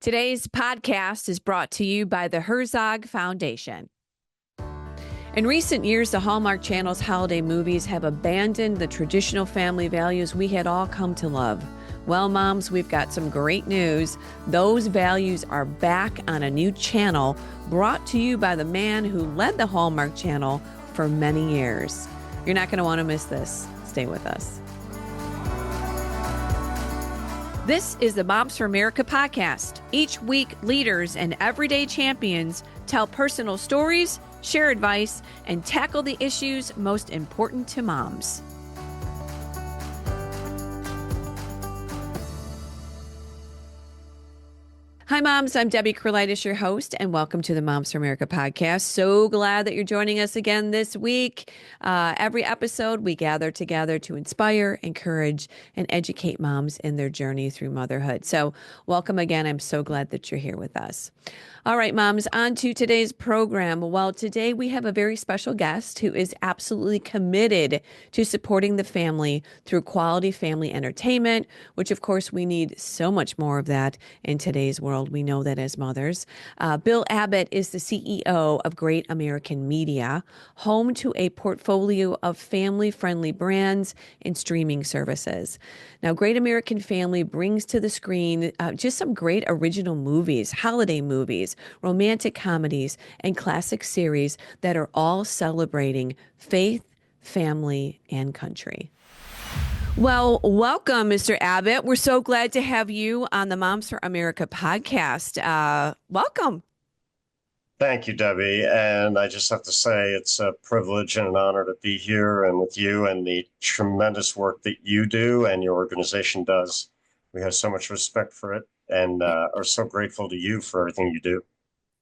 Today's podcast is brought to you by the Herzog Foundation. In recent years, the Hallmark Channel's holiday movies have abandoned the traditional family values we had all come to love. Well, moms, we've got some great news. Those values are back on a new channel brought to you by the man who led the Hallmark Channel for many years. You're not going to want to miss this. Stay with us. This is the Moms for America podcast. Each week, leaders and everyday champions tell personal stories, share advice, and tackle the issues most important to moms. Hi, moms. I'm Debbie Carlitis, your host, and welcome to the Moms for America podcast. So glad that you're joining us again this week. Every episode, we gather together to inspire, encourage, and educate moms in their journey through motherhood. So welcome again. I'm so glad that you're here with us. All right, moms, on to today's program. Well, today we have a very special guest who is absolutely committed to supporting the family through quality family entertainment, which, of course, we need so much more of that in today's world. We know that as mothers. Bill Abbott is the CEO of Great American Media, home to a portfolio of family-friendly brands and streaming services. Now, Great American Family brings to the screen just some great original movies, holiday movies, romantic comedies, and classic series that are all celebrating faith, family, and country. Well, welcome, Mr. Abbott. We're so glad to have you on the Moms for America podcast. Welcome. Thank you, Debbie. And I just have to say it's a privilege and an honor to be here and with you and the tremendous work that you do and your organization does. We have so much respect for it and are so grateful to you for everything you do.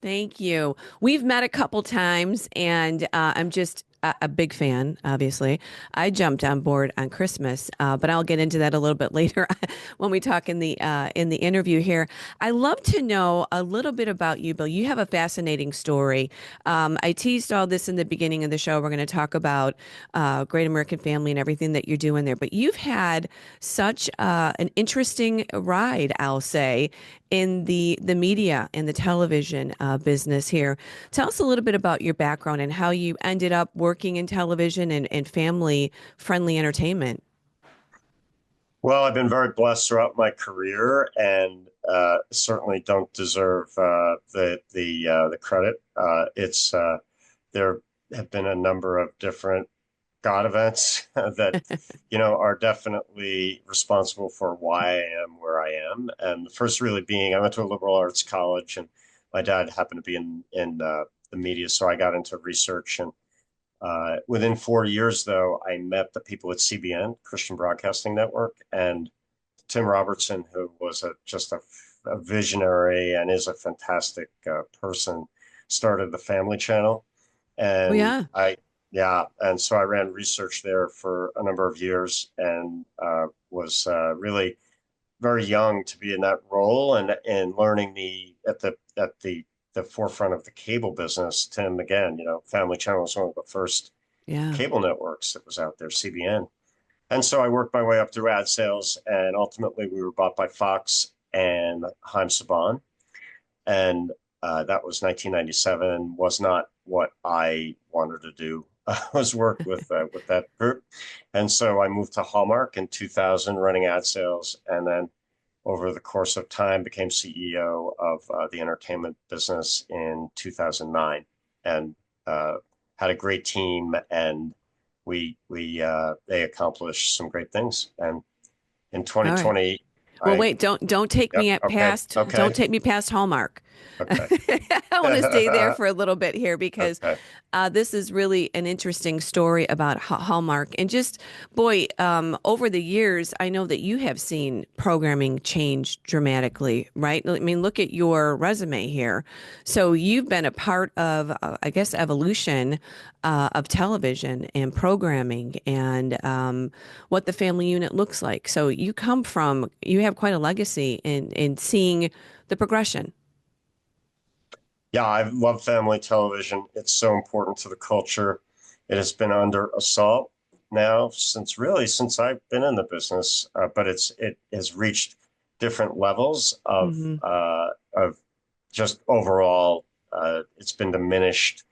Thank you. We've met a couple times, and I'm just a big fan, obviously. I jumped on board on Christmas, but I'll get into that a little bit later when we talk in the interview here. I love to know a little bit about you, Bill. You have a fascinating story. I teased all this in the beginning of the show. We're going to talk about Great American Family and everything that you're doing there. But you've had such an interesting ride, I'll say, in the media and the television business here. Tell us a little bit about your background and how you ended up working in television and family-friendly entertainment. Well, I've been very blessed throughout my career and certainly don't deserve the credit. There have been a number of different God events that, are definitely responsible for why I am where I am. And the first really being, I went to a liberal arts college and my dad happened to be in the media. So I got into research and within 4 years, though, I met the people at CBN, Christian Broadcasting Network, and Tim Robertson, who was just a visionary and is a fantastic person, started the Family Channel. And and so I ran research there for a number of years and was really very young to be in that role and learning at the forefront of the cable business. Tim, again, Family Channel was one of the first cable networks that was out there, CBN. And so I worked my way up through ad sales, and ultimately we were bought by Fox and Haim Saban. And that was 1997, was not what I wanted to do. I was worked with that group. And so I moved to Hallmark in 2000, running ad sales, and then over the course of time became CEO of the entertainment business in 2009 and had a great team, and they accomplished some great things. And in 2020, well, wait, don't take me past okay. Don't take me past Hallmark. Okay. I want to stay there for a little bit here because this is really an interesting story about Hallmark. And just, boy, over the years, I know that you have seen programming change dramatically, right? I mean, look at your resume here. So you've been a part of, I guess, evolution of television and programming and what the family unit looks like. So you have quite a legacy in seeing the progression. Yeah, I love family television. It's so important to the culture. It has been under assault now since I've been in the business, but it has reached different levels of just overall, it's been diminished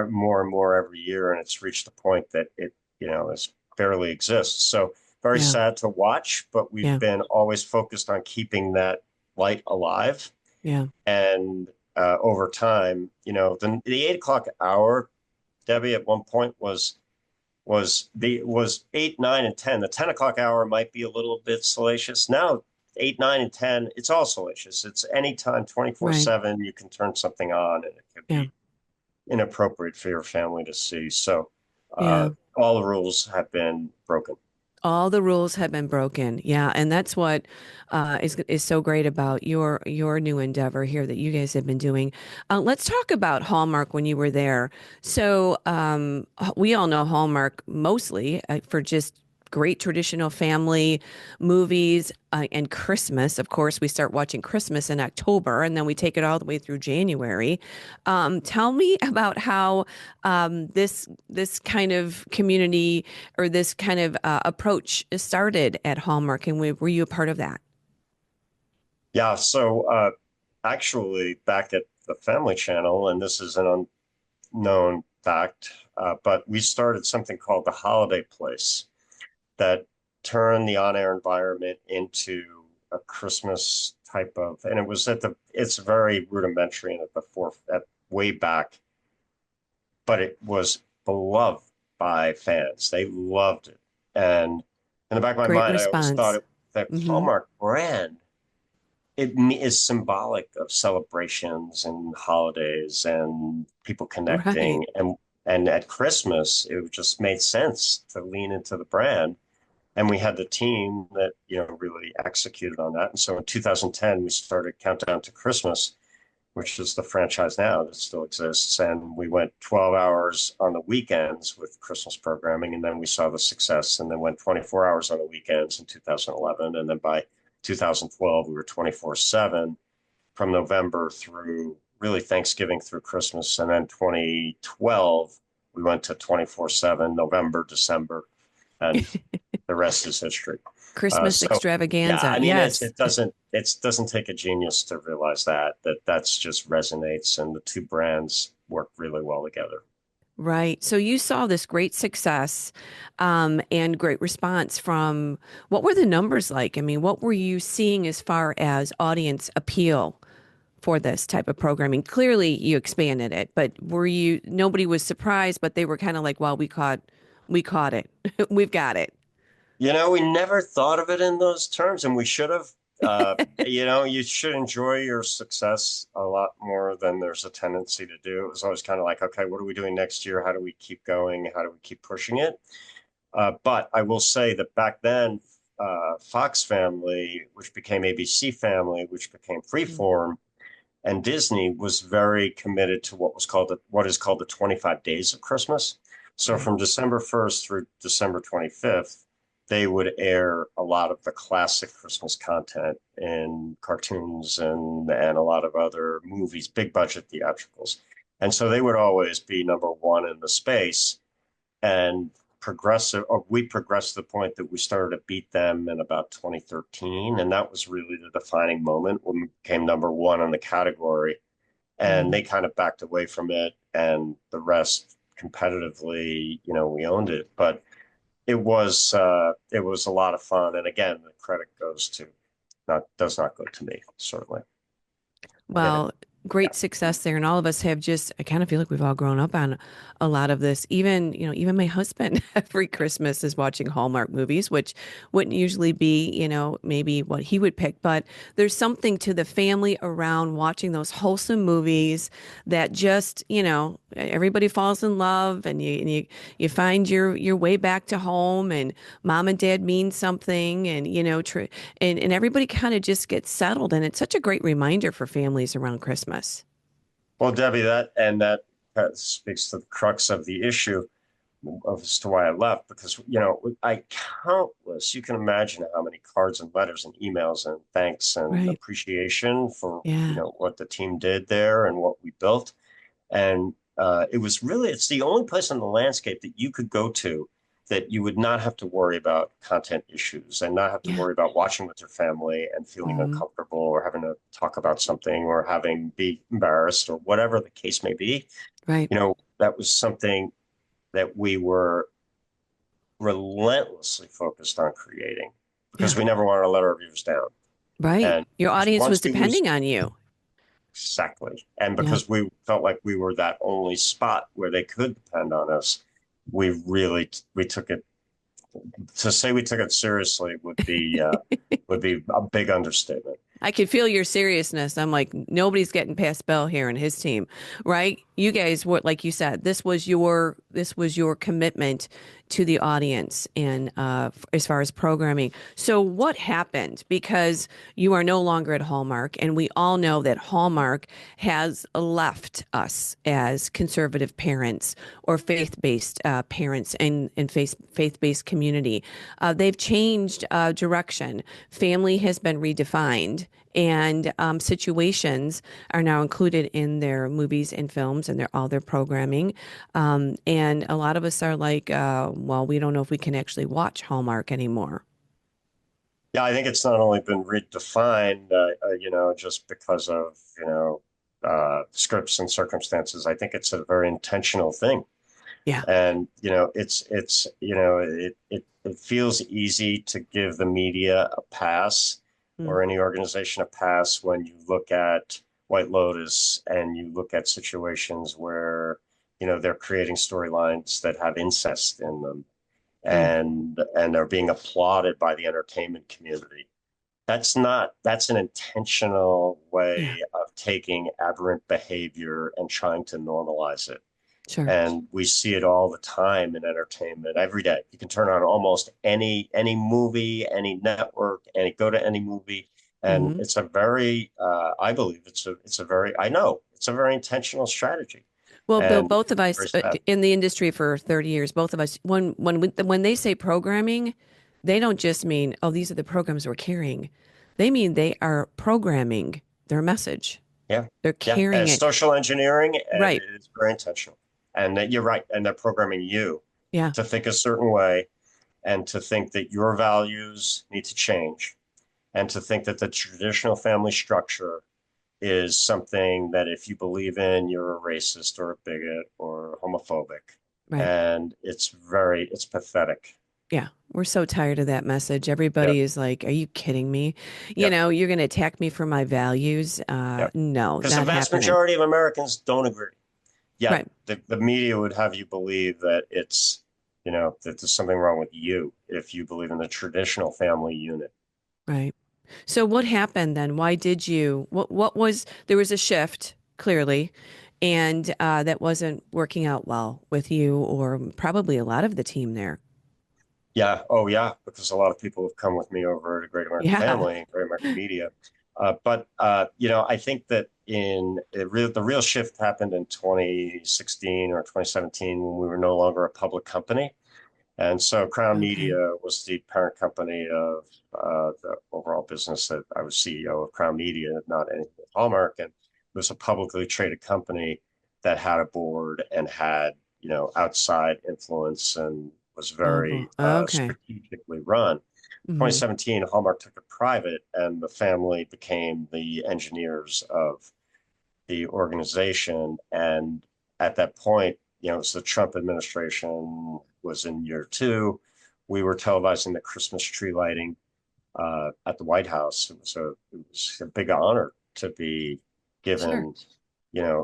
more and more every year, and it's reached the point that it, is barely exists. So very Yeah. sad to watch, but we've Yeah. been always focused on keeping that light alive. Yeah. And over time, the 8 o'clock hour, Debbie, at one point was 8, 9, and 10. The 10 o'clock hour might be a little bit salacious. Now 8, 9, and 10, it's all salacious. It's anytime, Right. 24/7, you can turn something on and it could Yeah. be inappropriate for your family to see. So Yeah. all the rules have been broken. All the rules have been broken. Yeah, and that's what is so great about your new endeavor here that you guys have been doing. Let's talk about Hallmark when you were there. So we all know Hallmark mostly for just great traditional family movies and Christmas. Of course, we start watching Christmas in October, and then we take it all the way through January. Tell me about how this kind of community or this kind of approach started at Hallmark, and were you a part of that? Yeah. So actually, back at the Family Channel, and this is an unknown fact, but we started something called the Holiday Place that turned the on-air environment into a Christmas type of, and it's very rudimentary and at the at way back, but it was beloved by fans. They loved it. And in the back of my Great mind, I always thought response. the Hmm. Hallmark brand, it is symbolic of celebrations and holidays and people Right. connecting. And at Christmas, it just made sense to lean into the brand. And we had the team that, really executed on that. And so in 2010, we started Countdown to Christmas, which is the franchise now that still exists. And we went 12 hours on the weekends with Christmas programming. And then we saw the success and then went 24 hours on the weekends in 2011. And then by 2012, we were 24/7 from November through really Thanksgiving through Christmas. And then 2012, we went to 24/7, November, December, and the rest is history. Christmas So yeah, extravaganza. I mean, Yes. it doesn't take a genius to realize that's just resonates, and the two brands work really well together. Right. So you saw this great success and great response from what were the numbers like? I mean, what were you seeing as far as audience appeal for this type of programming? Clearly, you expanded it, but nobody was surprised, but they were kind of like, well, we caught it. We've got it. We never thought of it in those terms, and we should have. You should enjoy your success a lot more than there's a tendency to do. It was always kind of like, okay, what are we doing next year? How do we keep going? How do we keep pushing it? But I will say that back then, Fox Family, which became ABC Family, which became Freeform, and Disney was very committed to what is called the 25 days of Christmas. So Right. from December 1st through December 25th, they would air a lot of the classic Christmas content in cartoons and a lot of other movies, big budget theatricals. And so they would always be number one in the space. And we progressed to the point that we started to beat them in about 2013. And that was really the defining moment when we became number one in the category. And Mm. they kind of backed away from it. And the rest competitively, we owned it. But it was a lot of fun. And again, the credit goes to not does not go to me, certainly. It, Well, yeah. great success there. And all of us have just, I kind of feel like we've all grown up on a lot of this. Even, even my husband every Christmas is watching Hallmark movies, which wouldn't usually be, maybe what he would pick. But there's something to the family around watching those wholesome movies that just, everybody falls in love and you find your way back to home and mom and dad mean something and, and everybody kind of just gets settled. And it's such a great reminder for families around Christmas. Well, Debbie, that speaks to the crux of the issue as to why I left, because I countless. You can imagine how many cards and letters and emails and thanks and Right. appreciation for Yeah. what the team did there and what we built. And. It's the only place in the landscape that you could go to, that you would not have to worry about content issues and not have to Yeah. worry about watching with your family and feeling Hmm. uncomfortable or having to talk about something or having be embarrassed or whatever the case may be. Right. That was something that we were relentlessly focused on creating because Yeah. we never wanted to let our viewers down. Right. And Your because audience was once we lose depending on you. exactly, and Yeah. because we felt like we were that only spot where they could depend on us, we took it to say we took it seriously would be a big understatement. I could feel your seriousness. I'm like, nobody's getting past Bell here and his team, right? You guys were, like you said, this was your commitment to the audience and as far as programming. So what happened? Because you are no longer at Hallmark, and we all know that Hallmark has left us as conservative parents or faith-based parents and faith-based community. They've changed direction. Family has been redefined, and situations are now included in their movies and films and all their programming. And a lot of us are like, well, we don't know if we can actually watch Hallmark anymore. Yeah, I think it's not only been redefined, just because of, scripts and circumstances. I think it's a very intentional thing. Yeah. And, it feels easy to give the media a pass Mm. or any organization a pass when you look at White Lotus and you look at situations where, they're creating storylines that have incest in them Mm. and they're being applauded by the entertainment community. That's an intentional Yeah. way of taking aberrant behavior and trying to normalize it. Sure. And we see it all the time in entertainment every day. You can turn on almost any movie, any network, and go to any movie, and Hmm. it's a very I believe it's a very I know it's a very intentional strategy, Well, Bill, and both of us very sad. in the industry for 30 years, both of us, when they say programming, they don't just mean, oh, these are the programs we're carrying. They mean they are programming their message. Yeah, They're yeah, carrying as it. social engineering, and Right. it is very intentional. And that you're right, and they're programming you Yeah. to think a certain way, and to think that your values need to change, and to think that the traditional family structure is something that if you believe in, you're a racist or a bigot or homophobic. Right. And it's pathetic. Yeah, we're so tired of that message. Yep, Everybody is like, "Are you kidding me? yep, You're going to attack me for my values?" yep. No, Because the not vast happening. majority of Americans don't agree. Yet Right, the media would have you believe that that there's something wrong with you if you believe in the traditional family unit. right. So what happened then? Why did you? What was there was a shift clearly, and that wasn't working out well with you or probably a lot of the team there. Yeah. Oh, yeah. Because a lot of people have come with me over to Great American Yeah. Family and Great American Media. I think that the real shift happened in 2016 or 2017 when we were no longer a public company. And so Crown Okay. Media was the parent company of the overall business that I was CEO of Crown Media, not anything with Hallmark. And it was a publicly traded company that had a board and had, outside influence and was Oh boy. very Okay. strategically run. Hmm. 2017, Hallmark took it private and the family became the engineers of the organization. And at that point, it was the Trump administration was in year two. We were televising the Christmas tree lighting at the White House. It was a big honor to be Sure. given,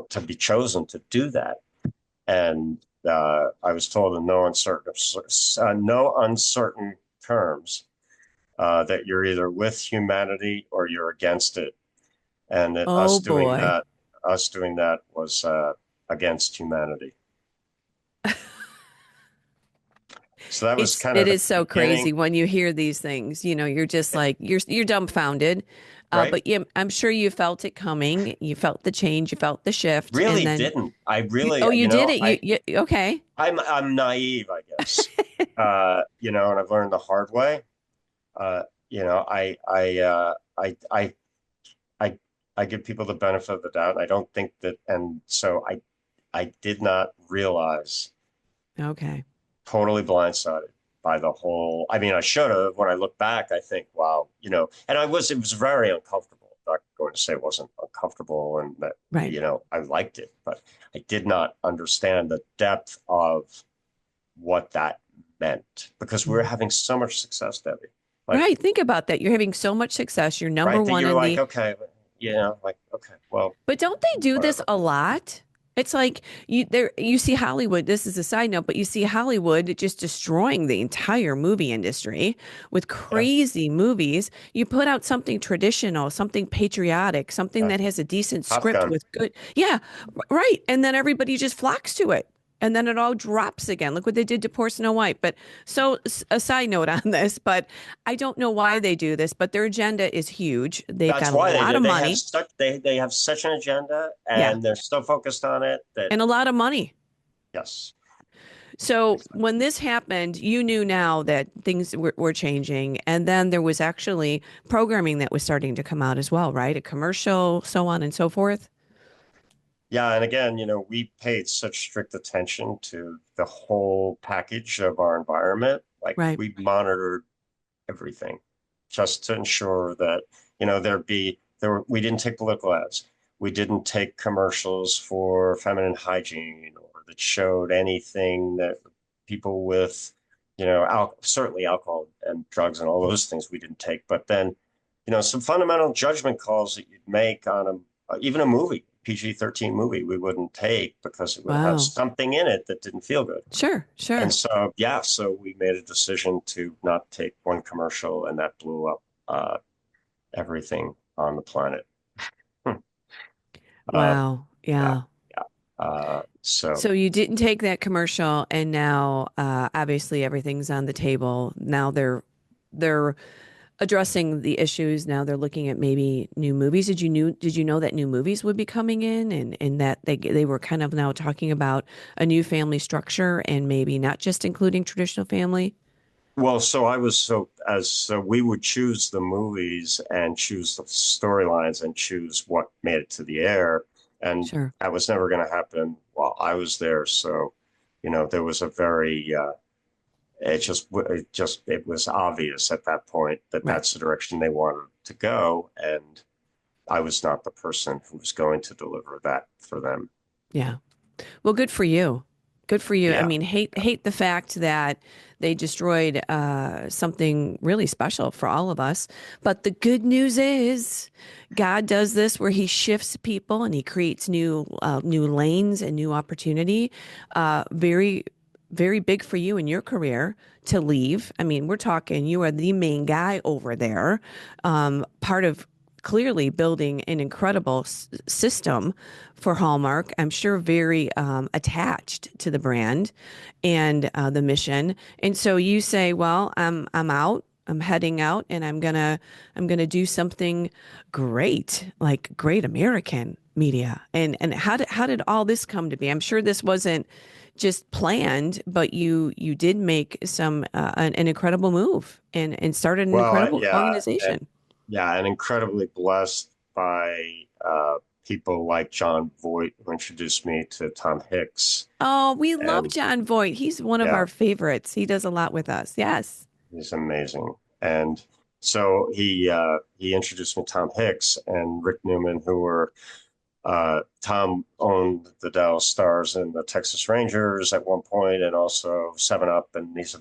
to be chosen to do that. And I was told in no uncertain terms that you're either with humanity or you're against it, and that Oh boy. us doing that was against humanity. So that was kind It of the is so beginning, crazy when you hear these things. You're just like you're dumbfounded. right? But I'm sure you felt it coming. You felt the change. You felt the shift, and Really then didn't. I really, you did it. You okay? I'm naive, I guess. And I've learned the hard way. I I give people the benefit of the doubt. And I don't think that, and so I did not realize, Okay. totally blindsided. by the whole. I mean, I should have. When I look back, I think, wow, and it was very uncomfortable. I'm not going to say it wasn't uncomfortable and that, Right. I liked it, but I did not understand the depth of what that meant because we were Mm. having so much success, Debbie. Like, Right. Think about that. You're having so much success. You're number right, that one you're in like, the, okay, like, okay, well, but don't they do this whatever. a lot? It's like you see Hollywood, this is a side note, but you see Hollywood just destroying the entire movie industry with Yeah, crazy movies. You put out something traditional, something patriotic, something yeah. that has a decent Top script Gun. with good, yeah, right. And then everybody just flocks to it. And then it all drops again. Look what they did to poor Snow White. But so a side note on this, but I don't know why they do this, but their agenda is huge. They've That's got a why they lot do. of money. They have such an agenda, Yeah. and they're so focused on it that And a lot of money. yes, So exactly. when this happened, you knew now that things were changing. And then there was actually programming that was starting to come out as well, right? A commercial, so on and so forth. Yeah, and again, we paid such strict attention to the whole package of our environment. Like Right. we monitored everything just to ensure that, we didn't take political ads. We didn't take commercials for feminine hygiene or that showed anything that people with, certainly alcohol and drugs and all those things we didn't take. But then, some fundamental judgment calls that you'd make on even a movie, PG-13 movie, we wouldn't take because it would have Wow. something in it that didn't feel good. Sure, And sure. so, yeah, so we made a decision to not take one commercial, and that blew up everything on the planet. um, Wow. yeah, Yeah. yeah. So, So you didn't take that commercial, and now obviously everything's on the table. Now they're addressing the issues. Now they're looking at maybe new movies. Did you know that new movies would be coming in, and that they were kind of now talking about a new family structure and maybe not just including traditional family? well, so I was so we would choose the movies and choose the storylines and choose what made it to the air, and Sure. that was never going to happen while I was there. So, there was a very it was obvious at that point that Right. that's the direction they wanted to go, and I was not the person who was going to deliver that for them. Yeah. Well, good for you. Good for you. I Yeah. mean, hate the fact that they destroyed something really special for all of us. But the good news is, God does this where He shifts people and He creates new lanes and new opportunity. Very, very big for you in your career to leave. I mean, we're talking you are the main guy over there, part of clearly building an incredible system for Hallmark. I'm sure very attached to the brand and the mission. And so you say, "Well, I'm out. I'm heading out, and I'm gonna do something great, like great American media." And how did all this come to be? I'm sure this wasn't just planned, but you did make an incredible move and started an Well, incredible organization. and incredibly blessed by people like John Voight, who introduced me to Tom Hicks, Oh, we love and John Voight. He's one of yeah, our favorites. He does a lot with us. Yes. he's amazing. And so he introduced me to Tom Hicks and Rick Newman, who were Tom owned the Dallas Stars and the Texas Rangers at one point, and also Seven Up. And he's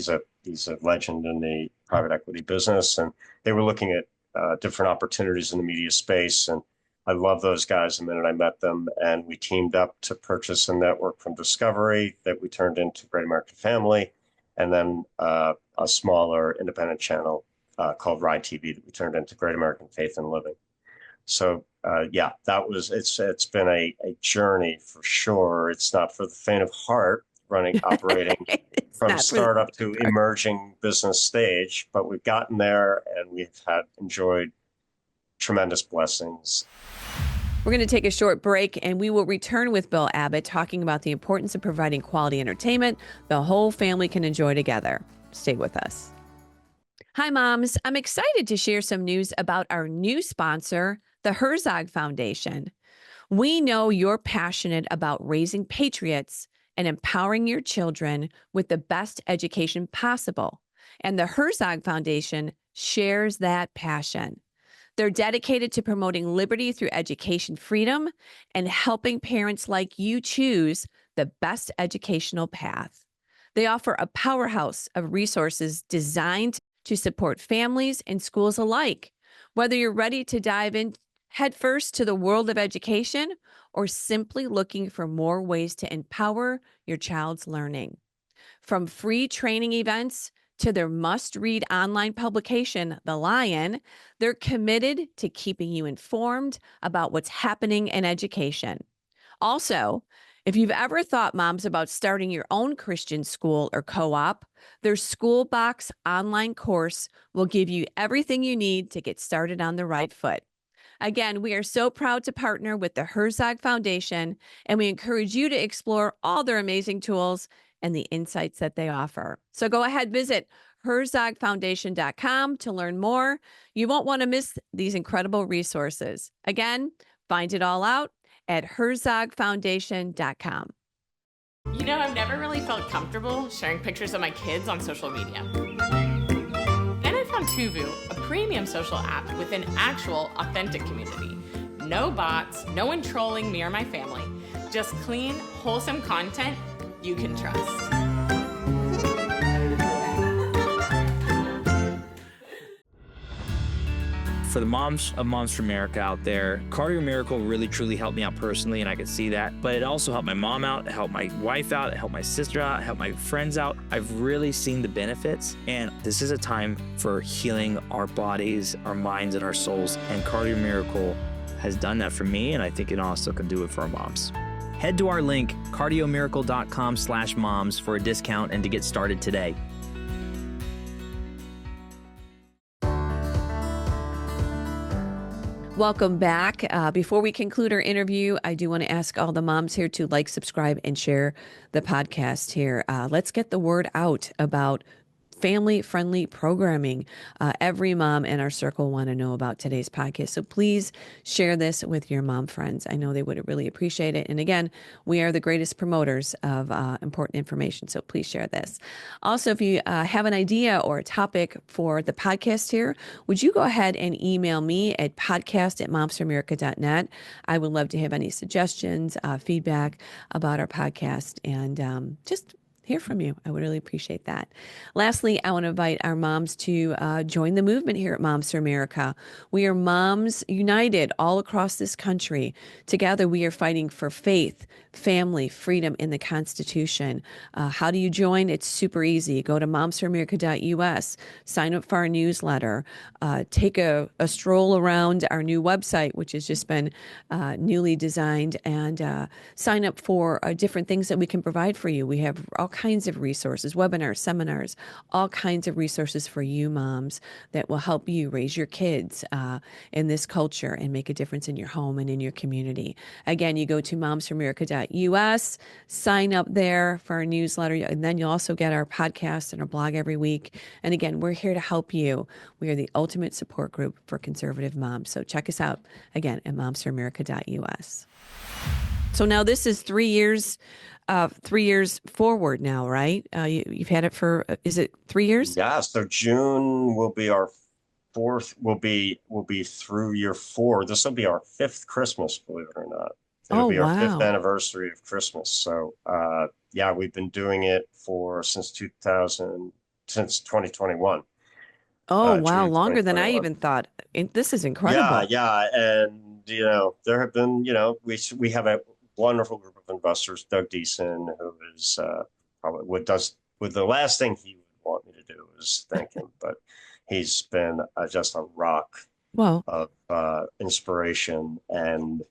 a legend in the private equity business. And they were looking at different opportunities in the media space. And I love those guys the minute I met them. And we teamed up to purchase a network from Discovery that we turned into Great American Family, and then a smaller independent channel called Ride TV that we turned into Great American Faith and Living. So yeah, it's been a journey for sure. It's not for the faint of heart operating It's from not for the startup faint to of heart. emerging business stage, but we've gotten there and we've had enjoyed tremendous blessings. We're going to take a short break and we will return with Bill Abbott talking about the importance of providing quality entertainment the whole family can enjoy together. Stay with us. Hi, moms. I'm excited to share some news about our new sponsor, the Herzog Foundation. We know you're passionate about raising patriots and empowering your children with the best education possible. And the Herzog Foundation shares that passion. They're dedicated to promoting liberty through education freedom and helping parents like you choose the best educational path. They offer a powerhouse of resources designed to support families and schools alike. Whether you're ready to dive in headfirst to the world of education or simply looking for more ways to empower your child's learning. From free training events to their must read online publication, The Lion, they're committed to keeping you informed about what's happening in education. Also, if you've ever thought, moms, about starting your own Christian school or co op, their School Box online course will give you everything you need to get started on the right foot. Again, we are so proud to partner with the Herzog Foundation, and we encourage you to explore all their amazing tools and the insights that they offer. So go ahead, visit herzogfoundation.com to learn more. You won't want to miss these incredible resources. Again, find it all out at herzogfoundation.com. You know, I've never really felt comfortable sharing pictures of my kids on social media. Then I found Tuvu, a premium social app with an actual, authentic community. No bots, no one trolling me or my family. Just clean, wholesome content you can trust. For the moms of Moms for America out there, Cardio Miracle really truly helped me out personally, and I could see that. But it also helped my mom out, it helped my wife out, it helped my sister out, it helped my friends out. I've really seen the benefits, and this is a time for healing our bodies, our minds, and our souls. And Cardio Miracle has done that for me, and I think it also can do it for our moms. Head to our link, cardiomiracle.com/moms, for a discount and to get started today. Welcome back. Before we conclude our interview, I do want to ask all the moms here to like, subscribe, and share the podcast here. Let's get the word out about family-friendly programming. Every mom in our circle want to know about today's podcast. So please share this with your mom friends. I know they would really appreciate it. And again, we are the greatest promoters of important information. So please share this. Also, if you have an idea or a topic for the podcast here, would you go ahead and email me at podcast@momsforamerica.net. I would love to have any suggestions, feedback about our podcast, and just hear from you. I would really appreciate that. Lastly, I want to invite our moms to join the movement here at Moms for America. We are moms united all across this country. Together, we are fighting for faith, family, freedom, in the Constitution. How do you join? It's super easy. Go to momsforamerica.us, sign up for our newsletter, take a stroll around our new website, which has just been newly designed, and sign up for different things that we can provide for you. We have all kinds of resources, webinars, seminars, all kinds of resources for you moms that will help you raise your kids in this culture and make a difference in your home and in your community. Again, you go to momsforamerica.us, sign up there for our newsletter, and then you'll also get our podcast and our blog every week. And again, we're here to help you. We are the ultimate support group for conservative moms. So check us out again at momsforamerica.us. So now this is 3 years. 3 years forward now, right? You've had it for, is it 3 years? Yeah, so June will be our fourth, will be through year 4. This will be our 5th Christmas, believe it or not. It'll be our 5th anniversary of Christmas. So yeah, we've been doing it since 2021. Oh, wow, June longer than I 2021. even thought. This is incredible. Yeah, and there have been, we have a wonderful group of investors. Doug Deason, who is probably would the last thing he would want me to do is thank him, but he's been just a rock of inspiration and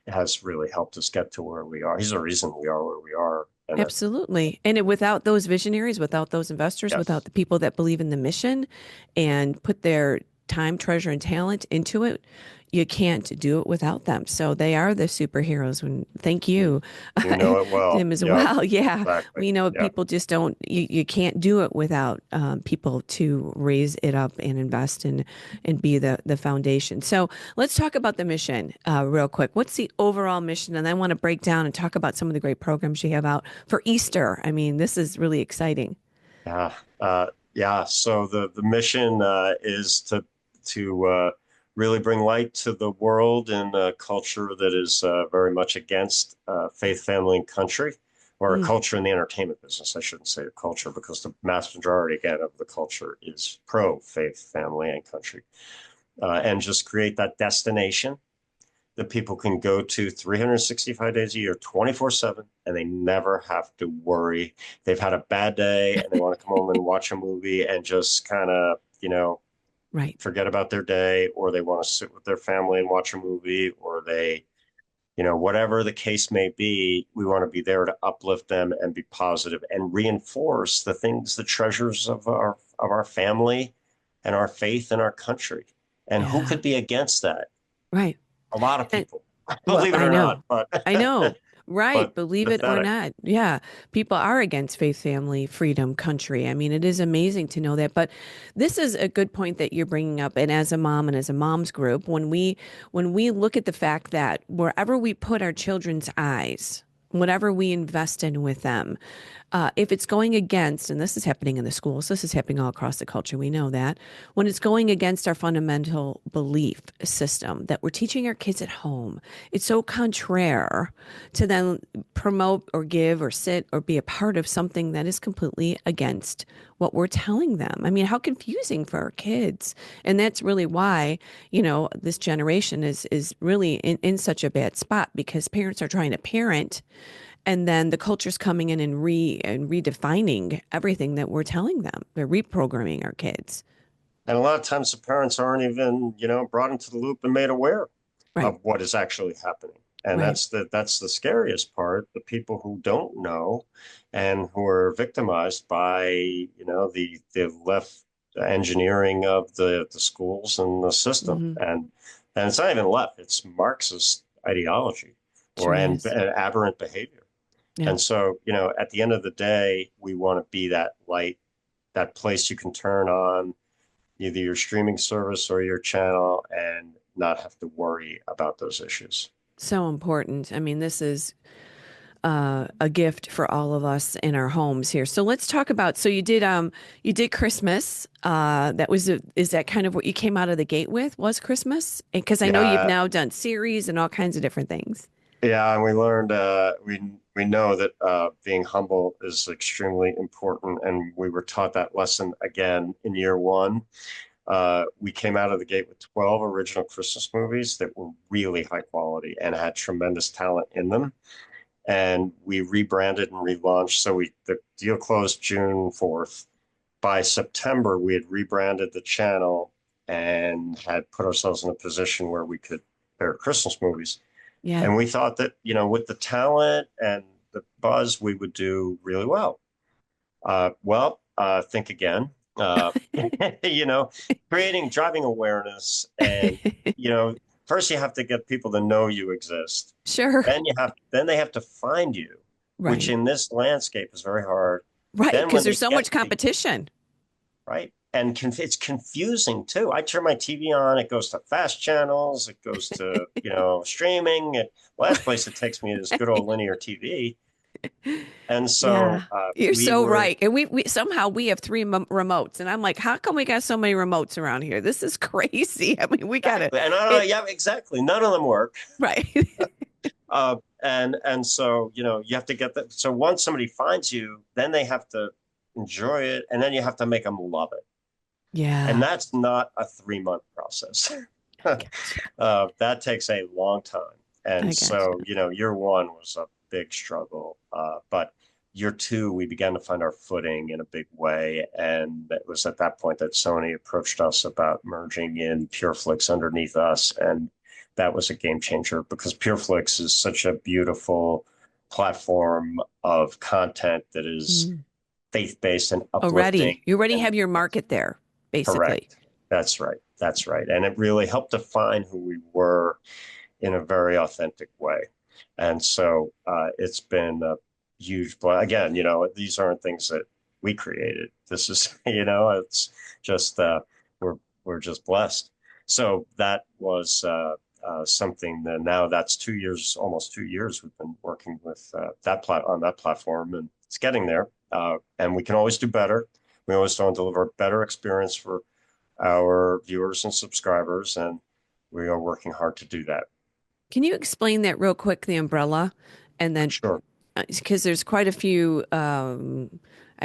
has really helped us get to where we are. He's the reason we are where we are. And absolutely. And without those visionaries, without those investors, yes. without the people that believe in the mission and put their time, treasure, and talent into it, you can't do it without them. So they are the superheroes. And thank you, You know it well. Tim, as Yeah, well. Yeah, exactly. we know Yeah. people just don't. You can't do it without people to raise it up and invest in and be the foundation. So let's talk about the mission real quick. What's the overall mission? And I want to break down and talk about some of the great programs you have out for Easter. I mean, this is really exciting. Yeah. Yeah. So the mission is to really bring light to the world in a culture that is very much against faith, family, and country, or a Mm, culture in the entertainment business. I shouldn't say a culture because the mass majority, again, of the culture is pro faith, family, and country, and just create that destination that people can go to 365 days a year, 24/7, and they never have to worry. They've had a bad day and they want to come home and watch a movie and just kind of, right. forget about their day, or they want to sit with their family and watch a movie, or they, whatever the case may be, we want to be there to uplift them and be positive and reinforce the things, the treasures of our family and our faith and our country. And who Yeah. could be against that? Right. A lot of And people, well, believe it I or not. know. But I know. Right. but Believe it or pathetic. not. Yeah. People are against faith, family, freedom, country. I mean, it is amazing to know that. But this is a good point that you're bringing up. And as a mom and as a mom's group, when we look at the fact that wherever we put our children's eyes, whatever we invest in with them, if it's going against, and this is happening in the schools, this is happening all across the culture, we know that, when it's going against our fundamental belief system that we're teaching our kids at home, it's so contrary to then promote or give or sit or be a part of something that is completely against what we're telling them. I mean, how confusing for our kids. And that's really why, this generation is really in such a bad spot because parents are trying to parent and then the culture's coming in and redefining everything that we're telling them. They're reprogramming our kids. And a lot of times the parents aren't even, brought into the loop and made aware Right, of what is actually happening. And right. that's the scariest part. The people who don't know and who are victimized by, the left engineering of the schools and the system. Hmm. And it's not even left, it's Marxist ideology or Sure and is. aberrant behavior. Yeah. And so, at the end of the day, we want to be that light, that place you can turn on either your streaming service or your channel and not have to worry about those issues. So important. I mean, this is a gift for all of us in our homes here. So let's talk about. So you did Christmas. Is that kind of what you came out of the gate with? Was Christmas? Because I know you've Yeah, now done series and all kinds of different things. yeah, and we learned we know that being humble is extremely important, and we were taught that lesson again in year one. We came out of the gate with 12 original Christmas movies that were really high quality and had tremendous talent in them. And we rebranded and relaunched. So the deal closed June 4th. By September, we had rebranded the channel and had put ourselves in a position where we could air Christmas movies. Yeah. And we thought that, with the talent and the buzz, we would do really well. Think again. Uh, you know, driving awareness, and first you have to get people to know you exist. Sure. Then they have to find you, which Right. in this landscape is very hard. Right. Then Because when they there's so get much to you, competition. right? And it's confusing too. I turn my TV on, it goes to fast channels, it goes to, streaming. Last place it takes me is good old linear TV. And so Yeah, you're we so were, right. And we somehow we have three remotes, and I'm like, how come we got so many remotes around here? This is crazy. I mean, we got it. and I don't know, It yeah, exactly. None of them work. right. And so, you have to get that. So once somebody finds you, then they have to enjoy it, and then you have to make them love it. And Yeah, that's not a 3-month process. I gotcha. That takes a long time. I And gotcha. so, year one was a big struggle. But year two, we began to find our footing in a big way. And it was at that point that Sony approached us about merging in PureFlix underneath us. And that was a game changer because PureFlix is such a beautiful platform of content that is Mm. faith-based and uplifting. Already, you already And have your market there, basically. correct. That's right. That's right. And it really helped define who we were in a very authentic way. And so it's been a huge, again, these aren't things that we created. This is, it's just, we're just blessed. So that was something that now that's 2 years, almost 2 years we've been working with on that platform, and it's getting there. And we can always do better. We always want to deliver a better experience for our viewers and subscribers, and we are working hard to do that. Can you explain that real quick, the umbrella? And then, Sure. because there's quite a few, I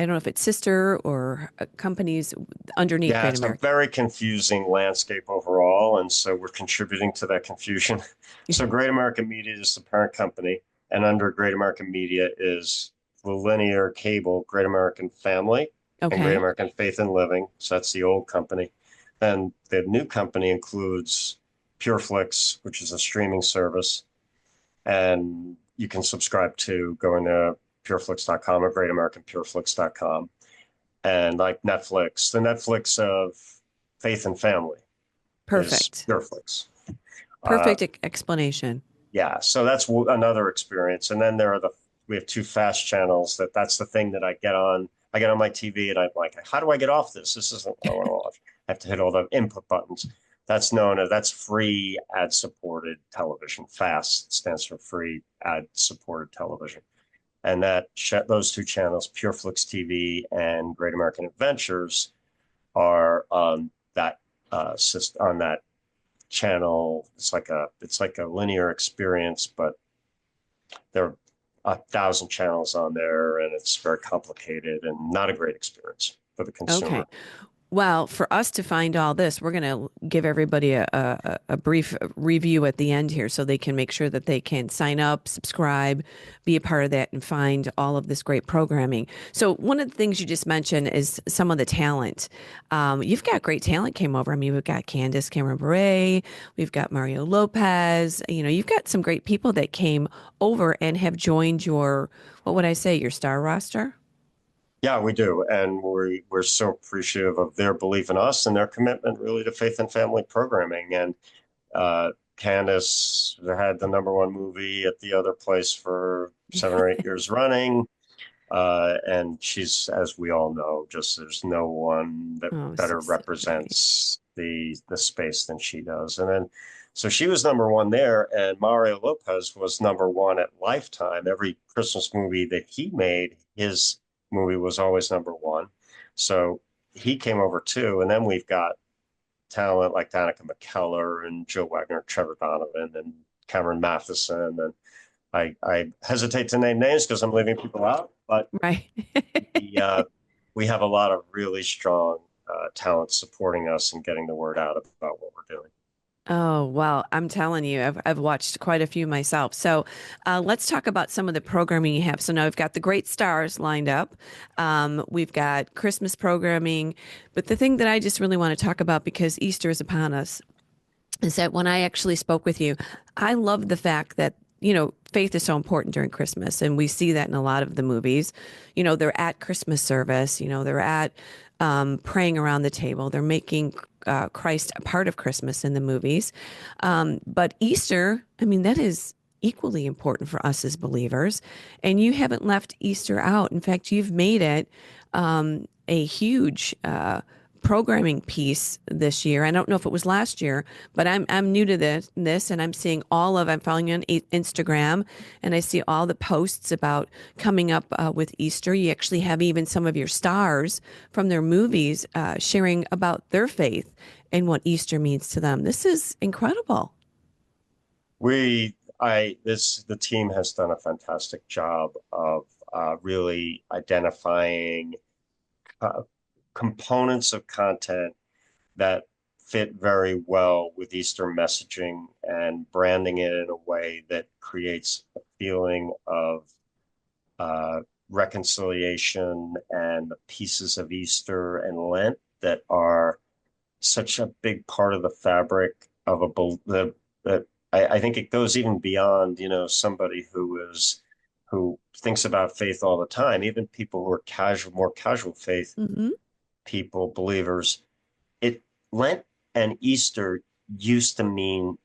don't know if it's sister or companies underneath Yeah, Great it's a American. very confusing landscape overall, and so we're contributing to that confusion. So Great American Media is the parent company, and under Great American Media is the linear cable Great American Family and Great Okay. American Faith and Living. So that's the old company. Then the new company includes PureFlix, which is a streaming service, and you can subscribe to going to pureflix.com or greatamericanpureflix.com. And like Netflix, the Netflix of Faith and Family is Perfect. PureFlix. Perfect explanation. Yeah, so that's another experience. And then we have two fast channels. That's the thing that I get on. I get on my TV and I'm like, how do I get off this? This isn't what I want to watch. I have to hit all the input buttons. That's free ad-supported television. FAST stands for free ad-supported television. And those two channels, PureFlix TV and Great American Adventures, are on that on that channel. It's like a linear experience, but there are 1,000 channels on there, and it's very complicated and not a great experience for the consumer. Okay. Well, for us to find all this, we're going to give everybody a brief review at the end here so they can make sure that they can sign up, subscribe, be a part of that, and find all of this great programming. So one of the things you just mentioned is some of the talent. You've got great talent came over. I mean, we've got Candace Cameron Bure, we've got Mario Lopez. You've got some great people that came over and have joined your, what would I say, your star roster? Yeah, we do. And we're so appreciative of their belief in us and their commitment really to faith and family programming. And Candace had the #1 movie at the other place for 7 or 8 years running. And she's, as we all know, just there's no one that better represents the space than she does. And then, so she was #1 there, and Mario Lopez was #1 at Lifetime. Every Christmas movie that he made, his movie was always #1. So he came over too. And then we've got talent like Danica McKellar and Joe Wagner, Trevor Donovan, and Cameron Matheson. And I hesitate to name names because I'm leaving people out, but Right. we have a lot of really strong talent supporting us and getting the word out about what we're doing. Oh, well, I'm telling you, I've watched quite a few myself. So let's talk about some of the programming you have. So now we've got the great stars lined up. We've got Christmas programming. But the thing that I just really want to talk about, because Easter is upon us, is that when I actually spoke with you, I love the fact that, faith is so important during Christmas. And we see that in a lot of the movies. They're at Christmas service, they're at praying around the table. They're making Christ a part of Christmas in the movies. But Easter, I mean, that is equally important for us as believers. And you haven't left Easter out. In fact, you've made it a huge programming piece this year. I don't know if it was last year, but I'm new to this, and I'm seeing I'm following you on Instagram, and I see all the posts about coming up with Easter. You actually have even some of your stars from their movies sharing about their faith and what Easter means to them. This is incredible. The team has done a fantastic job of really identifying components of content that fit very well with Easter messaging and branding it in a way that creates a feeling of reconciliation and the pieces of Easter and Lent that are such a big part of the fabric of I think it goes even beyond, somebody who thinks about faith all the time, even people who are more casual faith Mm-hmm. people, believers. Lent and Easter used to mean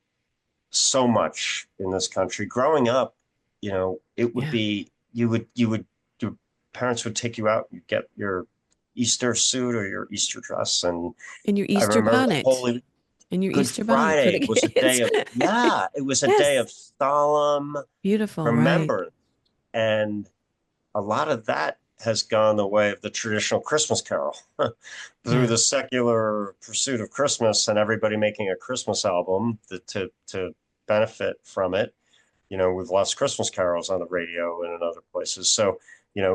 so much in this country. Growing up, it would be your parents would take you out, you'd get your Easter suit or your Easter dress, and your I Easter remember bonnet. And your Good Easter bonnet for the Friday was a kids. day of it was a day Yes. of solemn Beautiful, right? remembrance, and a lot of that has gone the way of the traditional Christmas carol through Yeah. the secular pursuit of Christmas and everybody making a Christmas album to benefit from it. We've lost Christmas carols on the radio and in other places. So,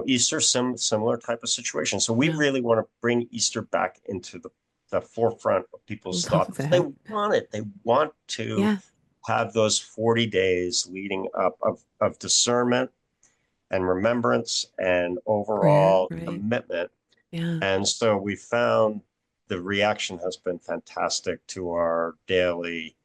Easter, similar type of situation. So we Yeah. really want to bring Easter back into the forefront of people's Love thoughts. that. They want it. They want to Yeah. have those 40 days leading up of discernment and remembrance and Prayer, overall right? commitment. Yeah. And so we found the reaction has been fantastic to our daily.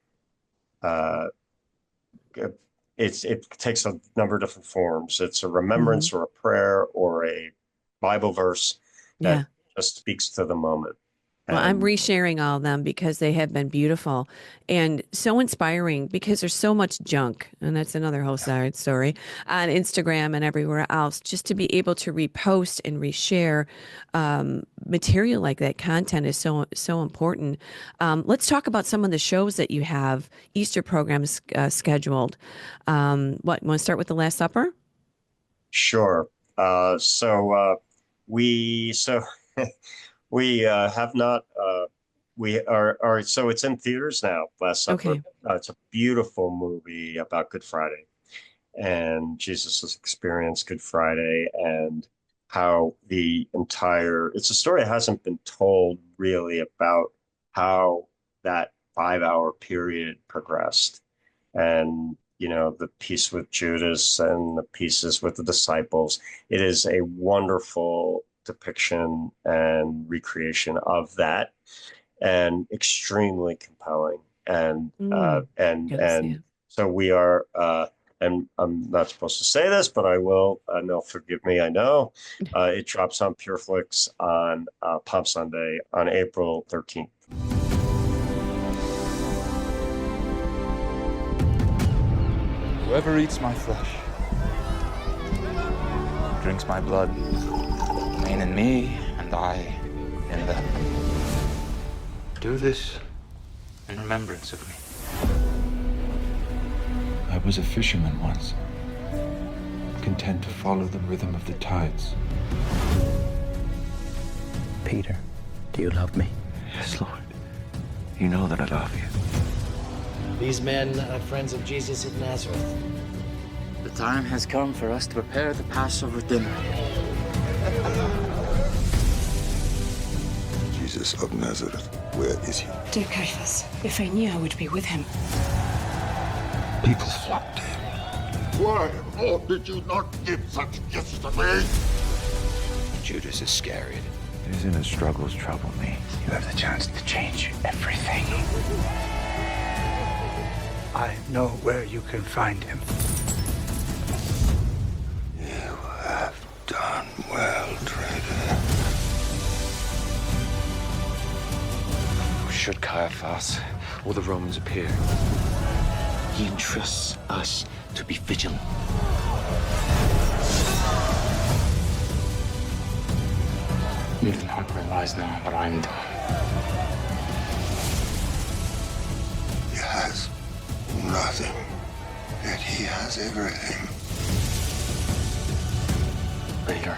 It takes a number of different forms. It's a remembrance or a prayer or a Bible verse that Yeah. just speaks to the moment. Well, I'm And resharing all of them because they have been beautiful and so inspiring because there's so much junk. And that's another whole side story on Instagram and everywhere else. Just to be able to repost and reshare material like that, content is so important. Let's talk about some of the shows that you have, Easter programs scheduled. Want to start with the Last Supper? sure. We so we have not. We are so it's in theaters now. Last Supper. Okay. It's a beautiful movie about Good Friday and Jesus's experience Good Friday and how it's a story that hasn't been told really about how that 5 hour period progressed. And the piece with Judas and the pieces with the disciples. It is a wonderful depiction and recreation of that, and extremely compelling. And Gotta see it. so we are. And I'm not supposed to say this, but I will. And they'll forgive me. I know. It drops on PureFlix on Palm Sunday on April 13th. Whoever eats my flesh, drinks my blood, remain in me, and I in them. Do this in remembrance of me. I was a fisherman once, content to follow the rhythm of the tides. Peter, do you love me? Yes, Lord. You know that I love you. These men are friends of Jesus of Nazareth. The time has come for us to prepare the Passover dinner. Jesus of Nazareth, where is he? Dear Caiaphas, if I knew I would be with him. People flocked to him. Why, Lord, did you not give such gifts to me? Judas Iscariot. His inner struggles trouble me. You have the chance to change everything. I know where you can find him. You have done well, traitor. Should Caiaphas or the Romans appear, he entrusts us to be vigilant. You do not realize now what I'm doing. He has nothing, yet he has everything. Later,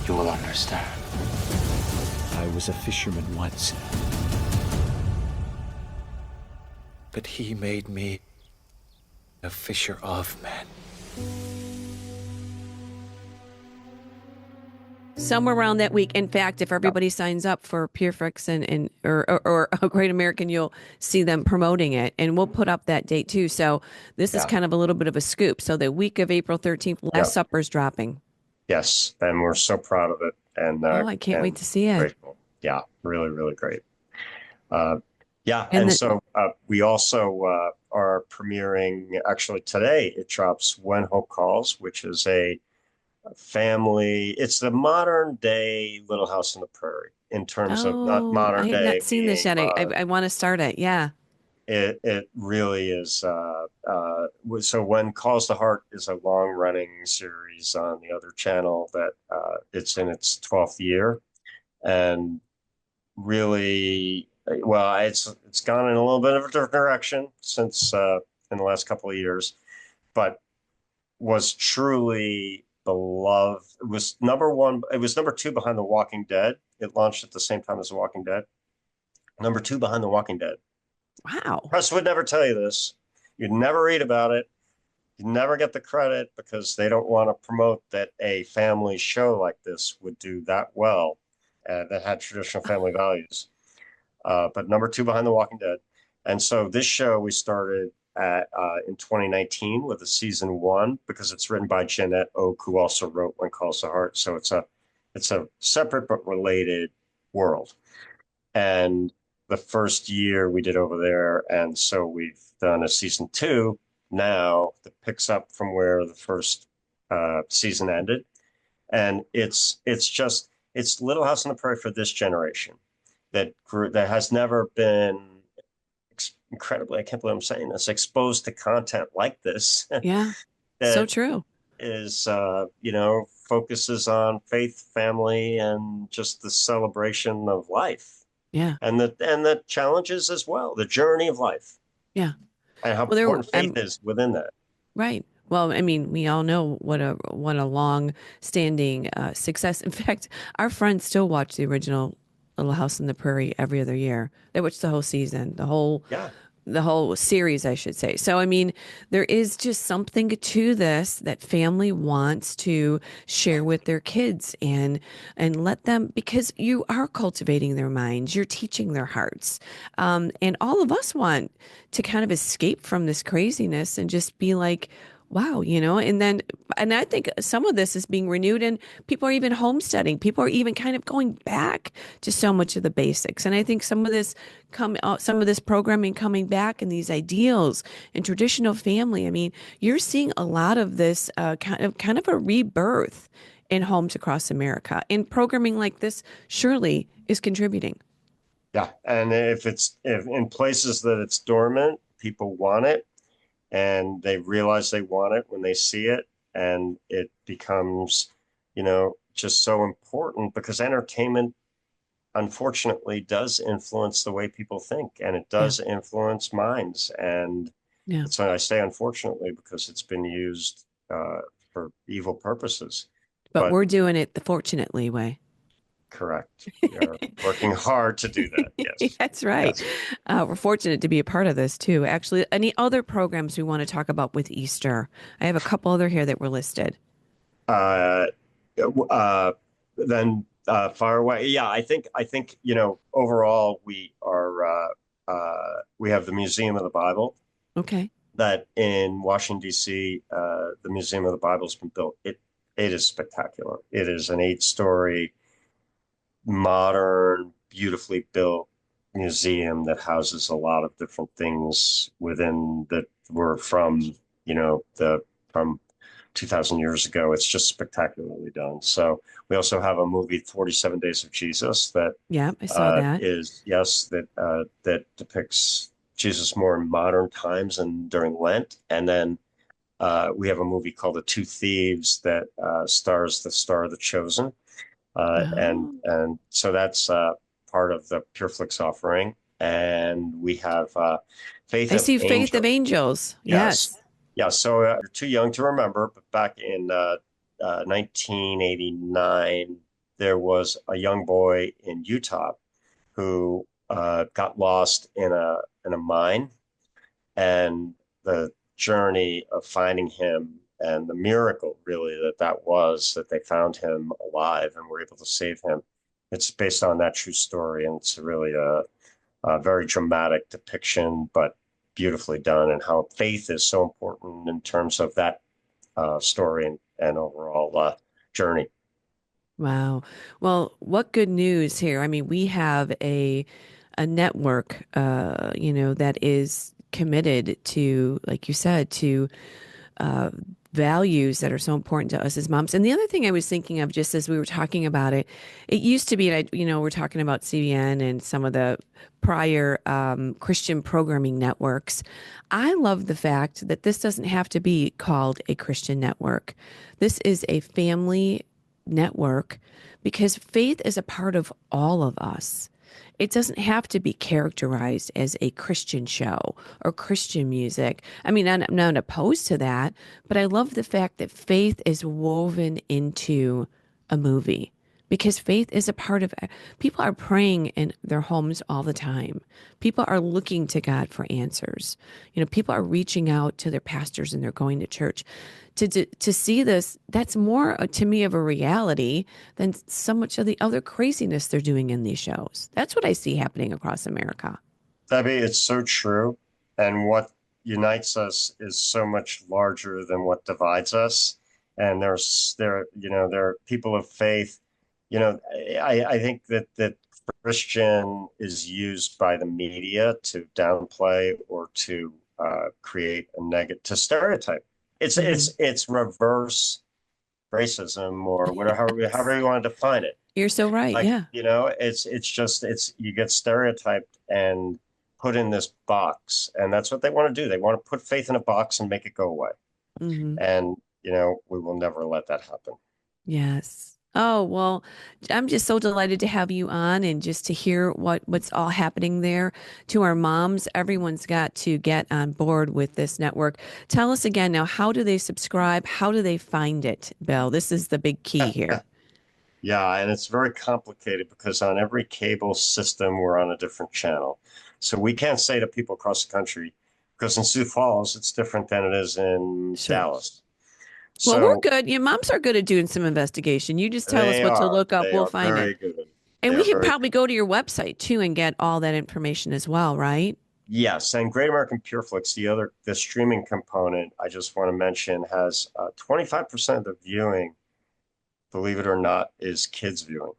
you will understand. I was a fisherman once. But he made me a fisher of men. Somewhere around that week. In fact, if everybody signs up for PureFlix or A Great American, you'll see them promoting it, and we'll put up that date too. So this is kind of a little bit of a scoop. So the week of April 13th, Last Supper's dropping. Yes, and we're so proud of it. And I can't wait to see it. Grateful. Yeah, really, really great. And And so we also are premiering, actually today it drops When Hope Calls, which is a family. It's the modern day Little House on the Prairie in terms of not Oh, I modern have not day seen this being yet. modern. I want to start it. Yeah. It really is. So when Calls to Heart is a long running series on the other channel that it's in its 12th year, and really, well, it's gone in a little bit of a different direction since in the last couple of years, but was truly beloved. It was number one. It was number two behind The Walking Dead. It launched at the same time as The Walking Dead. Number two behind The Walking Dead. Wow. Press would never tell you this. You'd never read about it. You never get the credit because they don't want to promote that a family show like this would do that well, that had traditional family values. But number two behind The Walking Dead. And so this show we started in 2019 with a season one because it's written by Jeanette Oak, who also wrote When Calls to Heart. So it's a separate but related world. And the first year we did over there, and so we've done a season two now that picks up from where the first season ended, and it's Little House on the Prairie for this generation that has never been incredibly, I can't believe I'm saying this, exposed to content like this. Yeah. that So true. is focuses on faith, family, and just the celebration of life. Yeah. And the challenges as well, the journey of life. Yeah. And how Well, important faith is within that. right. Well, I mean, we all know what a long standing success. In fact, our friends still watch the original Little House on the Prairie every other year. They watch the whole season, the whole series, I should say. So, I mean, there is just something to this that family wants to share with their kids and let them, because you are cultivating their minds, you're teaching their hearts. And all of us want to kind of escape from this craziness and just be like, wow, and I think some of this is being renewed and people are even homesteading. People are even kind of going back to so much of the basics. And I think some of this programming coming back and these ideals and traditional family. I mean, you're seeing a lot of this kind of a rebirth in homes across America. And programming like this surely is contributing. Yeah. And if in places that it's dormant, people want it. And they realize they want it when they see it, and it becomes, just so important because entertainment, unfortunately, does influence the way people think, and it does influence minds. And that's why I say unfortunately because it's been used for evil purposes. But we're doing it the fortunately way. Correct. You're working hard to do that. Yes. That's right. Yes. We're fortunate to be a part of this too. Actually, any other programs we want to talk about with Easter? I have a couple other here that were listed. Then far away. Yeah, I think overall we have the Museum of the Bible. Okay. That in Washington D.C. The Museum of the Bible has been built. It is spectacular. It is an 8-story modern, beautifully built museum that houses a lot of different things within that were from 2,000 years ago. It's just spectacularly done. So we also have a movie, 47 Days of Jesus, that I saw that that depicts Jesus more in modern times and during Lent. And then we have a movie called The Two Thieves that stars the star of The Chosen. And so that's part of the PureFlix offering. And we have Faith of Angels. Yes. Yeah. So you're too young to remember, but back in 1989, there was a young boy in Utah who got lost in a mine, and the journey of finding him and the miracle really that was that they found him alive and were able to save him. It's based on that true story, and it's really a very dramatic depiction, but beautifully done, and how faith is so important in terms of that story and overall journey. Wow. Well, what good news here. I mean, we have a network, that is committed to, like you said, to values that are so important to us as moms. And the other thing I was thinking of, just as we were talking about it, it used to be, and we're talking about CBN and some of the prior Christian programming networks. I love the fact that this doesn't have to be called a Christian network. This is a family network because faith is a part of all of us. It doesn't have to be characterized as a Christian show or Christian music. I mean, I'm not opposed to that, but I love the fact that faith is woven into a movie because faith is a part of people are praying in their homes all the time. People are looking to God for answers. People are reaching out to their pastors and they're going to church. To see this, that's more to me of a reality than so much of the other craziness they're doing in these shows. That's what I see happening across America. Debbie, it's so true. And what unites us is so much larger than what divides us. And there are people of faith. I think that Christian is used by the media to downplay or to create a negative, to stereotype. It's reverse racism or whatever, however you want to define it. You're so right. Yeah. It's you get stereotyped and put in this box, and that's what they want to do. They want to put faith in a box and make it go away. Mm-hmm. And we will never let that happen. Yes. Oh, well, I'm just so delighted to have you on and just to hear what's all happening there. To our moms, everyone's got to get on board with this network. Tell us again now, how do they subscribe? How do they find it, Bill? This is the big key here. Yeah, and it's very complicated because on every cable system, we're on a different channel. So we can't say to people across the country, because in Sioux Falls, it's different than it is in Dallas. Well, we're good. Your moms are good at doing some investigation. You just tell us what to look up. We'll find it. And we can probably go to your website too and get all that information as well, right? Yes. And Great American Pureflix, the streaming component, I just want to mention, has 25% of the viewing, believe it or not, is kids viewing.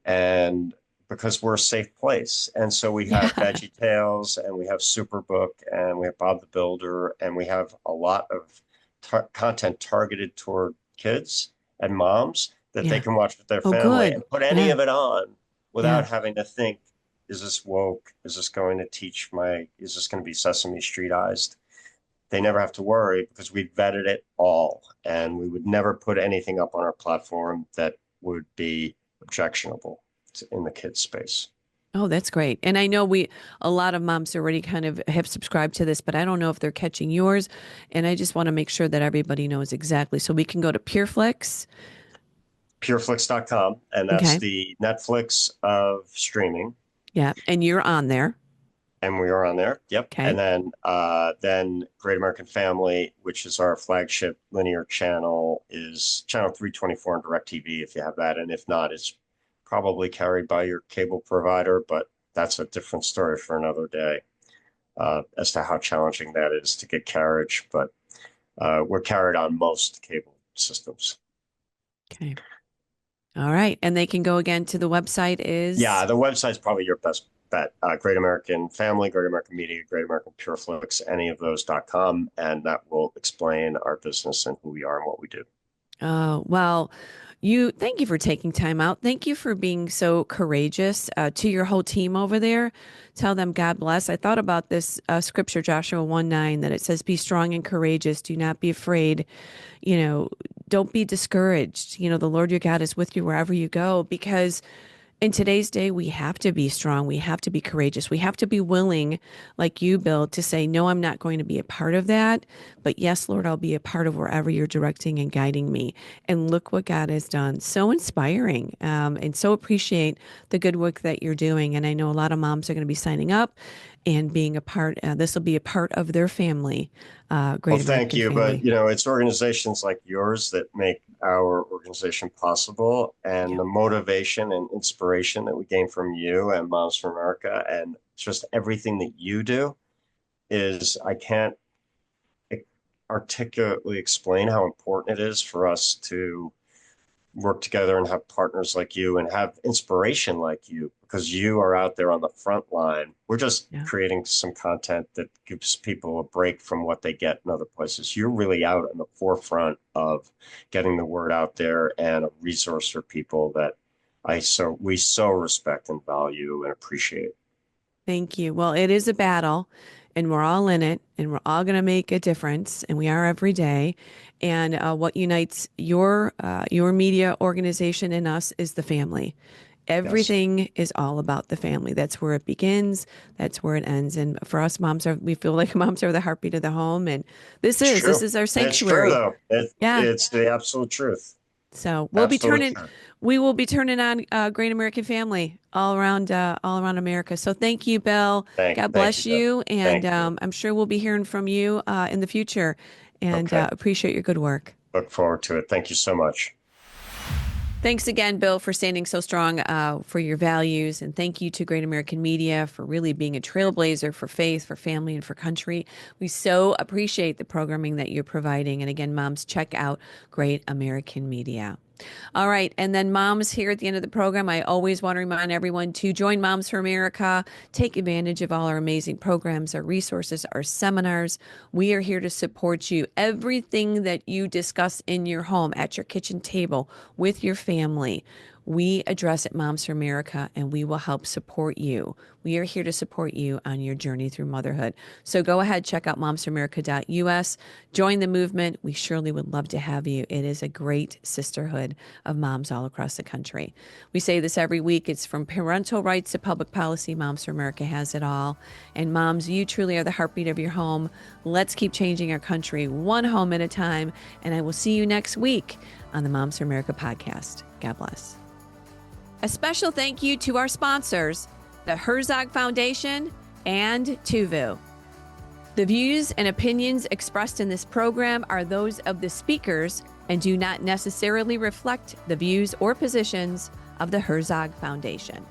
And because we're a safe place. And so we have Veggie Tales and we have Superbook and we have Bob the Builder and we have a lot of content targeted toward kids and moms that they can watch with their family and put any of it on without having to think, is this woke? Is this going to is this going to be Sesame Street-ized? They never have to worry because we vetted it all, and we would never put anything up on our platform that would be objectionable in the kids space. Oh, that's great. And I know a lot of moms already kind of have subscribed to this, but I don't know if they're catching yours. And I just want to make sure that everybody knows exactly. So we can go to Pureflix. Pureflix.com. And that's the Netflix of streaming. Yeah. And you're on there. And we are on there. Yep. Okay. And then Great American Family, which is our flagship linear channel, is channel 324 on DirecTV if you have that. And if not, it's probably carried by your cable provider, but that's a different story for another day as to how challenging that is to get carriage. But we're carried on most cable systems. Okay. All right. And they can go again to the website is? Yeah, the website's probably your best bet. Great American Family, Great American Media, Great American Pureflix, any of those.com. And that will explain our business and who we are and what we do. Oh, well, thank you for taking time out. Thank you for being so courageous to your whole team over there. Tell them God bless. I thought about this scripture, Joshua 1:9, that it says, be strong and courageous. Do not be afraid. Don't be discouraged. The Lord your God is with you wherever you go, because in today's day, we have to be strong. We have to be courageous. We have to be willing, like you, Bill, to say, no, I'm not going to be a part of that. But yes, Lord, I'll be a part of wherever you're directing and guiding me. And look what God has done. So inspiring, and so appreciate the good work that you're doing. And I know a lot of moms are going to be signing up and being a part. This will be a part of their family. Great thank you. Family. But, it's organizations like yours that make our organization possible, and the motivation and inspiration that we gain from you and Moms for America and just everything that you do is, I can't articulately explain how important it is for us to work together and have partners like you and have inspiration like you, because you are out there on the front line. We're just creating some content that gives people a break from what they get in other places. You're really out in the forefront of getting the word out there and a resource for people that we so respect and value and appreciate. Thank you. Well, it is a battle, and we're all in it, and we're all going to make a difference, and we are every day. And what unites your media organization and us is the family. Everything is all about the family. That's where it begins. That's where it ends. And for us, we feel like moms are the heartbeat of the home. And this is our sanctuary. It's true, though. It's the absolute truth. So we will be turning on Great American Family all around America. So thank you, Bill. God bless you. And I'm sure we'll be hearing from you in the future. And appreciate your good work. Look forward to it. Thank you so much. Thanks again, Bill, for standing so strong for your values. And thank you to Great American Media for really being a trailblazer for faith, for family, and for country. We so appreciate the programming that you're providing. And again, moms, check out Great American Media. All right. And then moms, here at the end of the program, I always want to remind everyone to join Moms for America. Take advantage of all our amazing programs, our resources, our seminars. We are here to support you. Everything that you discuss in your home, at your kitchen table, with your family, we address at Moms for America, and we will help support you. We are here to support you on your journey through motherhood. So go ahead, check out momsforamerica.us. Join the movement. We surely would love to have you. It is a great sisterhood of moms all across the country. We say this every week. It's from parental rights to public policy. Moms for America has it all. And moms, you truly are the heartbeat of your home. Let's keep changing our country one home at a time. And I will see you next week on the Moms for America podcast. God bless. A special thank you to our sponsors, the Herzog Foundation and Tuvu. The views and opinions expressed in this program are those of the speakers and do not necessarily reflect the views or positions of the Herzog Foundation.